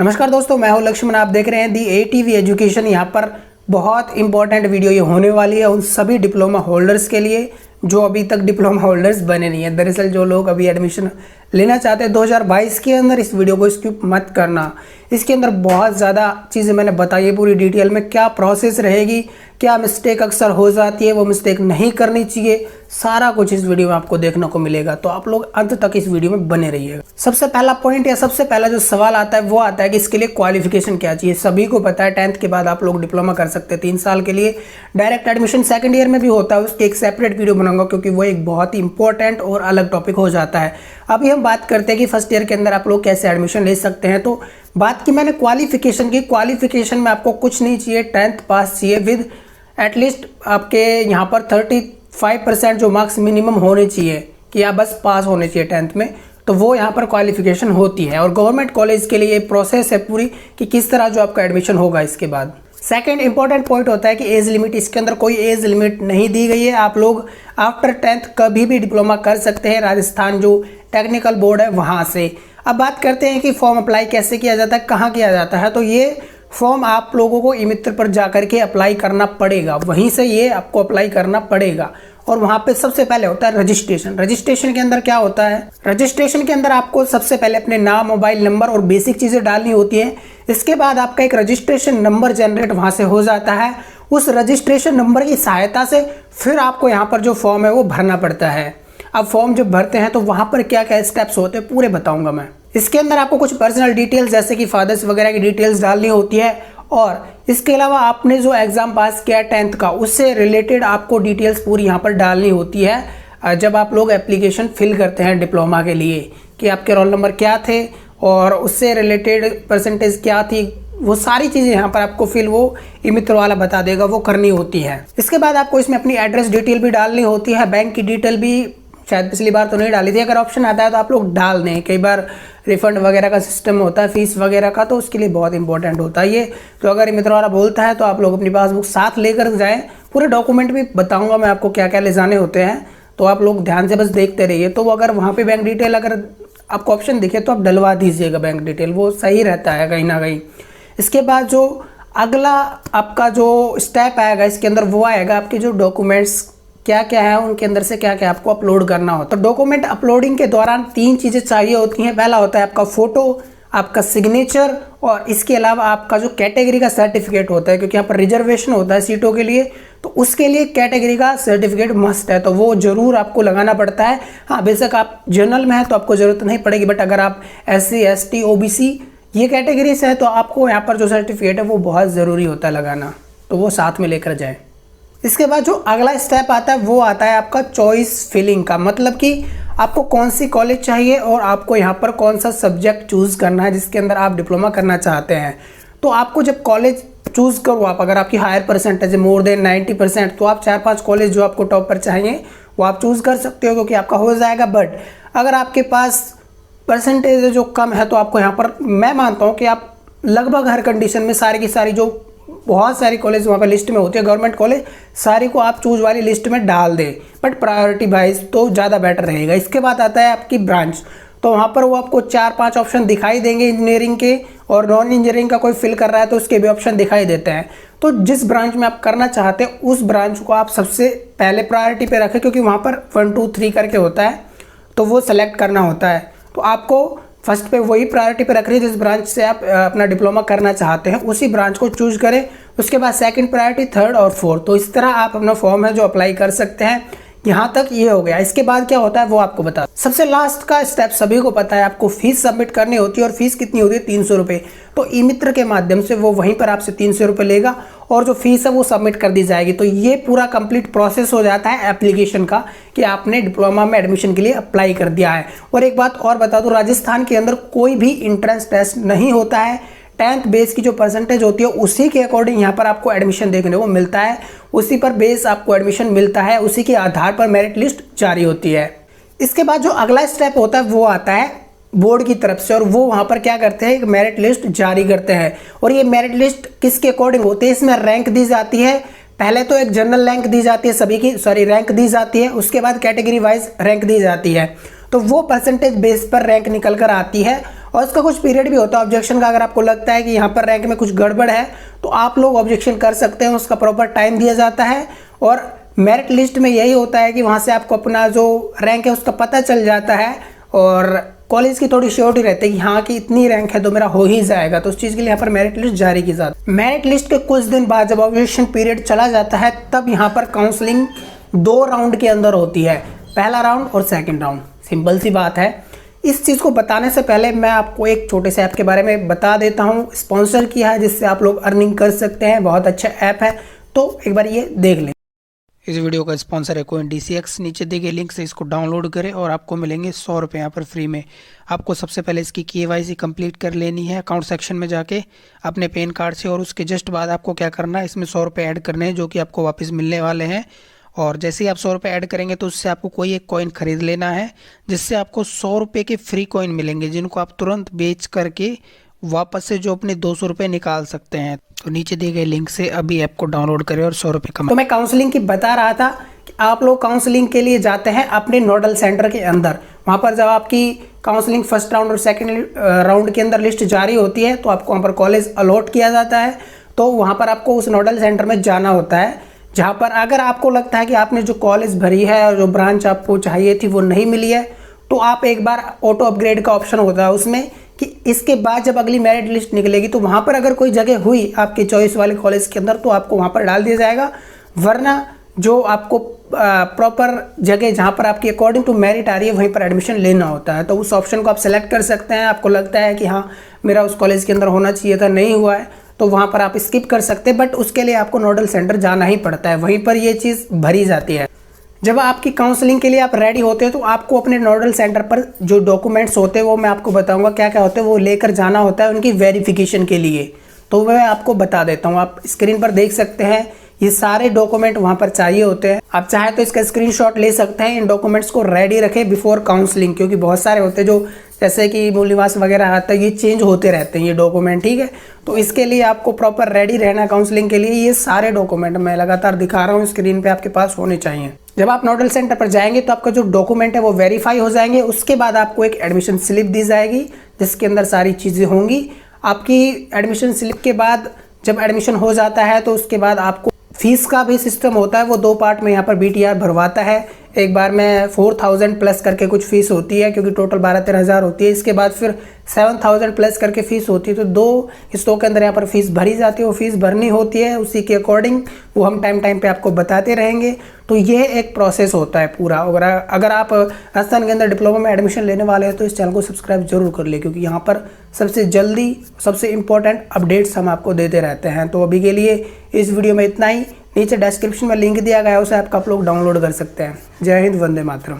नमस्कार दोस्तों, मैं हूं लक्ष्मण। आप देख रहे हैं दी एटीवी एजुकेशन। यहाँ पर बहुत इंपॉर्टेंट वीडियो ये होने वाली है उन सभी डिप्लोमा होल्डर्स के लिए जो अभी तक डिप्लोमा होल्डर्स बने नहीं है। दरअसल जो लोग अभी एडमिशन लेना चाहते हैं 2022 के अंदर, इस वीडियो को स्किप मत करना। इसके अंदर बहुत ज़्यादा चीज़ें मैंने बताई है पूरी डिटेल में, क्या प्रोसेस रहेगी, क्या मिस्टेक अक्सर हो जाती है, वो मिस्टेक नहीं करनी चाहिए, सारा कुछ इस वीडियो में आपको देखने को मिलेगा। तो आप लोग अंत तक इस वीडियो में बने रहिएगा। सबसे पहला पॉइंट या सबसे पहला जो सवाल आता है वो आता है कि इसके लिए क्वालिफिकेशन क्या चाहिए। सभी को पता है 10th के बाद आप लोग डिप्लोमा कर सकते हैं 3 साल के लिए। डायरेक्ट एडमिशन सेकंड ईयर में भी होता है, उसकी एक सेपरेट वीडियो बनाऊंगा क्योंकि वो एक बहुत ही इंपॉर्टेंट और अलग टॉपिक हो जाता है। अभी हम बात करते हैं कि फर्स्ट ईयर के अंदर आप लोग कैसे एडमिशन ले सकते हैं। तो बात की मैंने क्वालिफिकेशन की। क्वालिफिकेशन में आपको कुछ नहीं चाहिए, 10th पास चाहिए विद एटलीस्ट आपके यहाँ पर 35% जो मार्क्स मिनिमम होने चाहिए कि आप बस पास होने चाहिए 10th में, तो वो यहाँ पर क्वालिफिकेशन होती है। और गवर्नमेंट कॉलेज के लिए प्रोसेस है पूरी कि किस तरह जो आपका एडमिशन होगा। इसके बाद सेकंड इंपॉर्टेंट पॉइंट होता है कि एज लिमिट। इसके अंदर कोई एज लिमिट नहीं दी गई है। आप लोग आफ्टर 10th कभी भी डिप्लोमा कर सकते हैं, राजस्थान जो टेक्निकल बोर्ड है वहाँ से। अब बात करते हैं कि फॉर्म अप्लाई कैसे किया जाता है, कहाँ किया जाता है। तो ये फॉर्म आप लोगों को ई मित्र पर जाकर के अप्लाई करना पड़ेगा, वहीं से ये आपको अप्लाई करना पड़ेगा। और वहाँ पे सबसे पहले होता है रजिस्ट्रेशन। रजिस्ट्रेशन के अंदर क्या होता है, रजिस्ट्रेशन के अंदर आपको सबसे पहले अपने नाम, मोबाइल नंबर और बेसिक चीज़ें डालनी होती हैं। इसके बाद आपका एक रजिस्ट्रेशन नंबर जनरेट वहाँ से हो जाता है। उस रजिस्ट्रेशन नंबर की सहायता से फिर आपको यहाँ पर जो फॉर्म है वो भरना पड़ता है। अब फॉर्म जब भरते हैं तो वहाँ पर क्या क्या स्टेप्स होते हैं पूरे बताऊँगा मैं। इसके अंदर आपको कुछ पर्सनल डिटेल्स जैसे कि फादर्स वगैरह की डिटेल्स डालनी होती है। और इसके अलावा आपने जो एग्ज़ाम पास किया 10th का, उससे रिलेटेड आपको डिटेल्स पूरी यहाँ पर डालनी होती है जब आप लोग एप्लीकेशन फिल करते हैं डिप्लोमा के लिए, कि आपके रोल नंबर क्या थे और उससे रिलेटेड परसेंटेज क्या थी। वो सारी चीज़ें यहाँ पर आपको फिल वो ई मित्र वाला बता देगा, वो करनी होती है। इसके बाद आपको इसमें अपनी एड्रेस डिटेल भी डालनी होती है, बैंक की डिटेल भी शायद पिछली बार तो नहीं डाली थी। अगर ऑप्शन आता है तो आप लोग डाल दें। कई बार रिफंड वगैरह का सिस्टम होता है फीस वगैरह का, तो उसके लिए बहुत इंपॉर्टेंट होता है ये। तो अगर ई मित्र वाला बोलता है तो आप लोग अपनी पासबुक साथ लेकर जाएं। पूरे डॉक्यूमेंट भी बताऊंगा मैं आपको क्या क्या ले जाने होते हैं, तो आप लोग ध्यान से बस देखते रहिए। तो अगर वहाँ पे बैंक डिटेल अगर आपको ऑप्शन दिखे तो आप डलवा दीजिएगा बैंक डिटेल, वो सही रहता है कहीं ना कहीं। इसके बाद जो अगला आपका जो स्टेप आएगा इसके अंदर वो आएगा आपके जो डॉक्यूमेंट्स क्या क्या है, उनके अंदर से क्या क्या आपको अपलोड करना होता है। तो डॉक्यूमेंट अपलोडिंग के दौरान 3 चीज़ें चाहिए होती हैं। पहला होता है आपका फोटो, आपका सिग्नेचर और इसके अलावा आपका जो कैटेगरी का सर्टिफिकेट होता है, क्योंकि यहाँ पर रिजर्वेशन होता है सीटों के लिए, तो उसके लिए कैटेगरी का सर्टिफिकेट मस्ट है, तो वो जरूर आपको लगाना पड़ता है। हाँ, बेशक आप जनरल में है तो आपको जरूरत नहीं पड़ेगी, बट अगर आप SC ST OBC ये कैटेगरी से है तो आपको यहाँ पर जो सर्टिफिकेट है वो बहुत ज़रूरी होता है लगाना, तो वो साथ में लेकर जाएँ। इसके बाद जो अगला स्टेप आता है वो आता है आपका चॉइस फिलिंग का, मतलब कि आपको कौन सी कॉलेज चाहिए और आपको यहाँ पर कौन सा सब्जेक्ट चूज़ करना है जिसके अंदर आप डिप्लोमा करना चाहते हैं। तो आपको जब कॉलेज चूज़ करो आप, अगर आपकी हायर परसेंटेज है मोर देन 90%, तो आप 4-5 कॉलेज जो आपको टॉप पर चाहिए वो आप चूज़ कर सकते हो, क्योंकि आपका हो जाएगा। बट अगर आपके पास परसेंटेज जो कम है तो आपको यहाँ पर मैं मानता हूँ कि आप लगभग हर कंडीशन में सारी की सारी जो बहुत सारी कॉलेज वहाँ पर लिस्ट में होती है गवर्नमेंट कॉलेज, सारी को आप चूज वाली लिस्ट में डाल दें, बट प्रायोरिटी वाइज तो ज़्यादा बेटर रहेगा। इसके बाद आता है आपकी ब्रांच, तो वहाँ पर वो आपको 4-5 ऑप्शन दिखाई देंगे इंजीनियरिंग के, और नॉन इंजीनियरिंग का कोई फिल कर रहा है तो उसके भी ऑप्शन दिखाई देते हैं। तो जिस ब्रांच में आप करना चाहते हैं उस ब्रांच को आप सबसे पहले प्रायोरिटी पे रखें, क्योंकि वहाँ पर 1 2 3 करके होता है, तो वो सेलेक्ट करना होता है। तो आपको फर्स्ट पे वही प्रायोरिटी पे रख रही है जिस ब्रांच से आप अपना डिप्लोमा करना चाहते हैं, उसी ब्रांच को चूज करें। उसके बाद सेकंड प्रायोरिटी, थर्ड और फोर्थ। तो इस तरह आप अपना फॉर्म है जो अप्लाई कर सकते हैं। यहाँ तक ये हो गया। इसके बाद क्या होता है वो आपको बता। सबसे लास्ट का स्टेप सभी को पता है, आपको फीस सबमिट करनी होती है, और फीस कितनी होती है 300 रुपये। तो ई मित्र के माध्यम से वो वहीं पर आपसे 300 रुपये लेगा और जो फीस है वो सबमिट कर दी जाएगी। तो ये पूरा कंप्लीट प्रोसेस हो जाता है एप्लीकेशन का, कि आपने डिप्लोमा में एडमिशन के लिए अप्लाई कर दिया है। और एक बात और बता दूं, राजस्थान के अंदर कोई भी इंट्रेंस टेस्ट नहीं होता है। 10th बेस की जो परसेंटेज होती है उसी के अकॉर्डिंग यहाँ पर आपको एडमिशन देखने को मिलता है, उसी पर बेस आपको एडमिशन मिलता है, उसी के आधार पर मेरिट लिस्ट जारी होती है। इसके बाद जो अगला स्टेप होता है वो आता है बोर्ड की तरफ से, और वो वहाँ पर क्या करते हैं, एक मेरिट लिस्ट जारी करते हैं। और ये मेरिट लिस्ट किसके अकॉर्डिंग होती है, इसमें रैंक दी जाती है। पहले तो एक जनरल रैंक दी जाती है सभी की, रैंक दी जाती है, उसके बाद कैटेगरी वाइज रैंक दी जाती है। तो वो परसेंटेज बेस पर रैंक निकल कर आती है, और इसका कुछ पीरियड भी होता है ऑब्जेक्शन का। अगर आपको लगता है कि यहाँ पर रैंक में कुछ गड़बड़ है तो आप लोग ऑब्जेक्शन कर सकते हैं, उसका प्रॉपर टाइम दिया जाता है। और मेरिट लिस्ट में यही होता है कि वहाँ से आपको अपना जो रैंक है उसका पता चल जाता है, और कॉलेज की थोड़ी श्योरिटी रहती है कि हाँ कि इतनी रैंक है तो मेरा हो ही जाएगा, तो उस चीज़ के लिए यहाँ पर मेरिट लिस्ट जारी की जाती है। मेरिट लिस्ट के कुछ दिन बाद जब ऑब्जेक्शन पीरियड चला जाता है तब यहाँ पर काउंसलिंग 2 राउंड के अंदर होती है, पहला राउंड और सेकंड राउंड। सिंपल सी बात है। इस चीज़ को बताने से पहले मैं आपको एक छोटे से ऐप के बारे में बता देता हूँ, स्पॉन्सर किया है जिससे आप लोग अर्निंग कर सकते हैं, बहुत अच्छा ऐप है, तो एक बार ये देख लें। इस वीडियो का स्पॉन्सर है कोइन DCX। नीचे दिए गए लिंक से इसको डाउनलोड करें और आपको मिलेंगे 100 रुपये यहाँ पर फ्री में। आपको सबसे पहले इसकी KYC कंप्लीट कर लेनी है अकाउंट सेक्शन में जाके अपने पैन कार्ड से, और उसके जस्ट बाद आपको क्या करना है, इसमें 100 रुपये ऐड करने हैं जो कि आपको वापस मिलने वाले हैं। और जैसे ही आप 100 रुपये ऐड करेंगे तो उससे आपको कोई एक कॉइन खरीद लेना है, जिससे आपको 100 रुपये के फ्री कॉइन मिलेंगे, जिनको आप तुरंत बेच करके वापस से जो अपने 200 रुपये निकाल सकते हैं। तो नीचे दिए गए लिंक से अभी ऐप को डाउनलोड करें और 100 रुपये कमाएं। तो मैं काउंसलिंग की बता रहा था कि आप लोग काउंसलिंग के लिए जाते हैं अपने नोडल सेंटर के अंदर। वहाँ पर जब आपकी काउंसलिंग फर्स्ट राउंड और सेकंड राउंड के अंदर लिस्ट जारी होती है तो आपको वहाँ पर कॉलेज अलॉट किया जाता है। तो वहाँ पर आपको उस नोडल सेंटर में जाना होता है, जहाँ पर अगर आपको लगता है कि आपने जो कॉलेज भरी है और जो ब्रांच आपको चाहिए थी वो नहीं मिली है, तो आप एक बार ऑटो अपग्रेड का ऑप्शन होता है उसमें कि इसके बाद जब अगली मेरिट लिस्ट निकलेगी तो वहाँ पर अगर कोई जगह हुई आपकी चॉइस वाले कॉलेज के अंदर तो आपको वहाँ पर डाल दिया जाएगा, वरना जो आपको प्रॉपर जगह जहाँ पर आपकी अकॉर्डिंग टू मेरिट आ रही है वहीं पर एडमिशन लेना होता है। तो उस ऑप्शन को आप सेलेक्ट कर सकते हैं। आपको लगता है कि हाँ मेरा उस कॉलेज के अंदर होना चाहिए था, नहीं हुआ है, तो वहाँ पर आप स्किप कर सकते हैं, बट उसके लिए आपको नोडल सेंटर जाना ही पड़ता है, वहीं पर ये चीज़ भरी जाती है। जब आपकी काउंसलिंग के लिए आप रेडी होते हैं तो आपको अपने नोडल सेंटर पर जो डॉक्यूमेंट्स होते हैं वो मैं आपको बताऊंगा क्या क्या होते हैं, वो लेकर जाना होता है उनकी वेरिफिकेशन के लिए। तो मैं आपको बता देता हूँ, आप स्क्रीन पर देख सकते हैं ये सारे डॉक्यूमेंट वहाँ पर चाहिए होते हैं। आप चाहे तो इसका स्क्रीनशॉट ले सकते हैं। इन डॉक्यूमेंट्स को रेडी रखें बिफोर काउंसलिंग, क्योंकि बहुत सारे होते हैं जो जैसे कि मूल निवास वगैरह आता है, ये चेंज होते रहते हैं ये डॉक्यूमेंट, ठीक है। तो इसके लिए आपको प्रॉपर रेडी रहना काउंसलिंग के लिए। ये सारे डॉक्यूमेंट मैं लगातार दिखा रहा हूँ स्क्रीन पे, आपके पास होने चाहिए। जब आप नोडल सेंटर पर जाएंगे तो आपका जो डॉक्यूमेंट है वो वेरीफाई हो जाएंगे। उसके बाद आपको एक एडमिशन स्लिप दी जाएगी जिसके अंदर सारी चीज़ें होंगी। आपकी एडमिशन स्लिप के बाद जब एडमिशन हो जाता है तो उसके बाद आपको फीस का भी सिस्टम होता है, वो 2 पार्ट में यहाँ पर BTR भरवाता है। एक बार में 4000 प्लस करके कुछ फीस होती है, क्योंकि टोटल 12-13 हज़ार होती है। इसके बाद फिर 7000 प्लस करके फीस होती है। तो 2 किस्तों के अंदर यहाँ पर फीस भरी जाती है। वो फीस भरनी होती है, उसी के अकॉर्डिंग वो हम टाइम पे आपको बताते रहेंगे। तो ये एक प्रोसेस होता है पूरा। अगर आप राजस्थान के अंदर डिप्लोमा में एडमिशन लेने वाले हैं तो इस चैनल को सब्सक्राइब जरूर कर ले, क्योंकि यहाँ पर सबसे जल्दी सबसे इंपॉर्टेंट अपडेट्स हम आपको देते रहते हैं। तो अभी के लिए इस वीडियो में इतना ही। नीचे डिस्क्रिप्शन में लिंक दिया गया है, उसे आप लोग डाउनलोड कर सकते हैं। जय हिंद, वंदे मातरम।